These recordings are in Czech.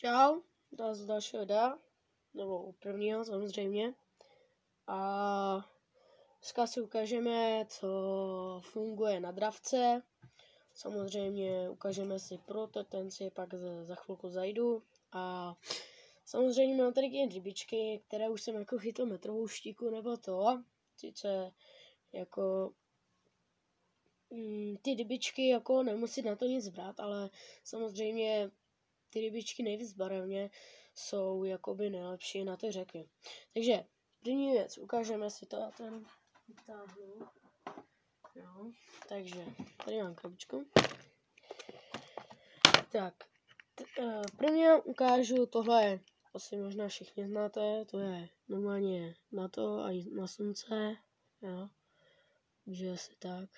Čau, to z dalšího videa, nebo prvního samozřejmě. A dneska si ukážeme, co funguje na dravce. Samozřejmě ukážeme si proto, ten si pak za chvilku zajdu. A samozřejmě mám tady i rybičky, které už jsem jako chytl metrovou štíku nebo to. Sice jako ty rybičky jako nemusí na to nic brát, ale samozřejmě ty rybičky nejvíc barevně jsou jakoby nejlepší na ty řeky. Takže první věc, ukážeme si to a ten vytáhnu. Jo, takže tady mám krabičku. Tak, prvně ukážu tohle, asi možná všichni znáte, to je normálně na to a na slunce, jo, takže asi tak.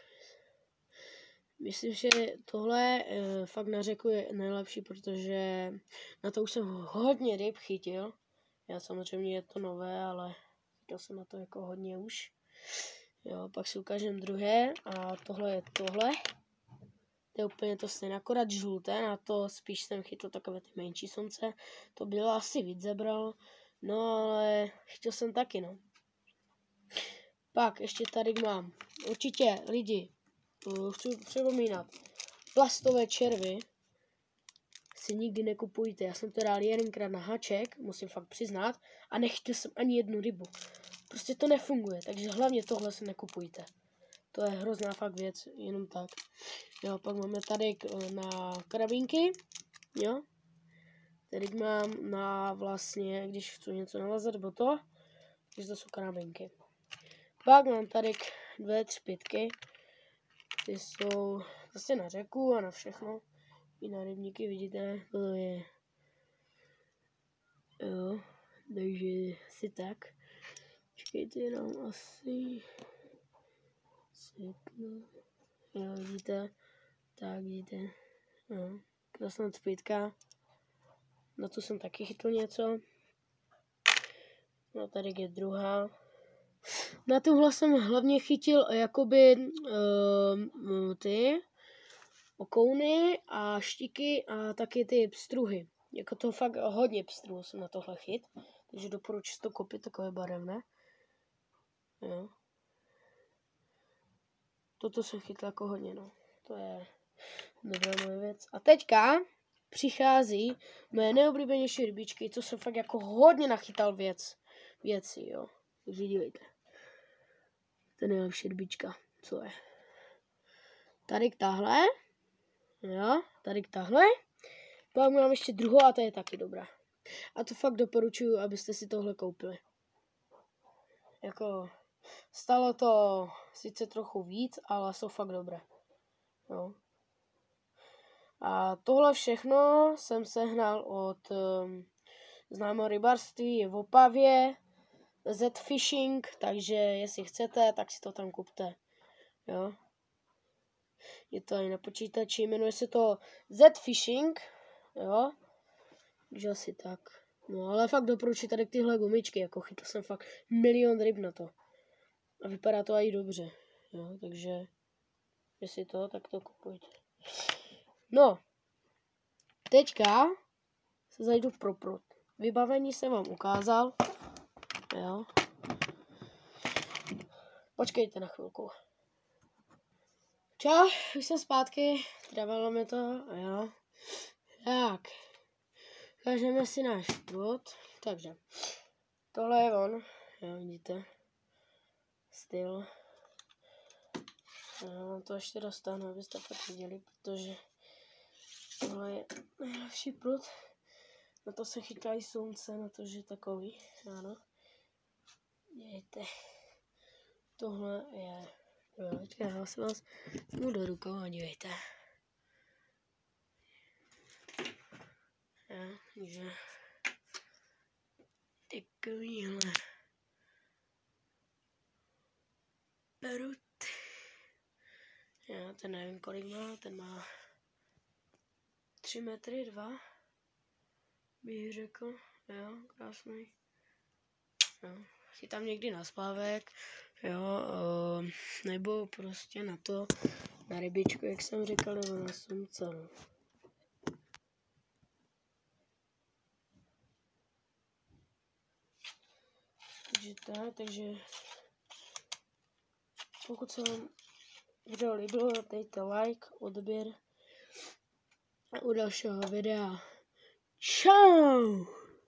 Myslím, že tohle fakt na řeku je nejlepší, protože na to už jsem hodně ryb chytil. Já samozřejmě je to nové, ale chytil jsem na to jako hodně už. Jo, pak si ukážem druhé a tohle je tohle. To je úplně to stejné, akorát žluté, na to spíš jsem chytil takové ty menší slunce. To bylo asi víc zebral, no ale chytil jsem taky, no. Pak ještě tady mám, určitě lidi, chci připomínat, plastové červy si nikdy nekupujte. Já jsem to dal jedenkrát na haček, musím fakt přiznat, a nechytil jsem ani jednu rybu. Prostě to nefunguje, takže hlavně tohle si nekupujte. To je hrozná fakt věc, jenom tak. Jo, pak máme tady na karabínky, jo. Tady mám na vlastně, když chci něco nalezat, nebo to, takže to jsou karabínky. Pak mám tady dvě třpytky. Ty jsou zase na řeku a na všechno. I na rybníky, vidíte, to je. Jo, takže asi tak. Čekejte jenom asi. Světlo. Jo, vidíte. Tak, vidíte. No, krásná třpytka. Na to jsem taky chytl něco. No, tady je druhá. Na tohle jsem hlavně chytil jakoby ty okouny a štiky a taky ty pstruhy. Jako to fakt hodně pstruhů jsem na tohle chyt. Takže doporučuji to koupit, takové barevné. Jo. Toto jsem chytl jako hodně, no. To je dobrá moje věc. A teďka přichází moje nejoblíbenější rybičky, co jsem fakt jako hodně nachytal věci, jo. Takže dívejte. To je nejlepší rybička, co je. Tady tahle. Jo, tady tahle. Pak mám ještě druhou a ta je taky dobrá. A to fakt doporučuji, abyste si tohle koupili. Jako, stalo to sice trochu víc, ale jsou fakt dobré. Jo. A tohle všechno jsem sehnal od známého rybářství, je v Opavě, Z Fishing, takže jestli chcete, tak si to tam kupte. Jo. Je to i na počítači, jmenuje se to Z Fishing, jo, takže asi tak. No ale fakt doporučuji tady tyhle gumičky, jako chytil jsem fakt milion ryb na to. A vypadá to i dobře, jo, takže jestli to, tak to kupujte. No, teďka se zajdu pro prut. Vybavení jsem vám ukázal, jo. Počkejte na chvilku. Čau, už jsem zpátky, trvalo mi to, jo. Tak, ukážeme si náš prut, takže tohle je on, jo, vidíte, styl. Já to ještě dostanu, abyste fakt viděli, protože tohle je nejlepší prut. Na to se chytá i slunce, na to, že je takový, ano. Dívejte, tohle je, jo, já se vás mu do rukou a dívejte. Jo, takže takovýhle prut. Já ten nevím kolik má, ten má 3 metry 2, bych řekl, jo, krásný. Jo, chytám někdy na spávek, jo, nebo prostě na to, na rybičku, jak jsem říkal, nebo na slunce, no. důležité, takže pokud se vám video líbilo, dejte like, odběr a u dalšího videa. Čau!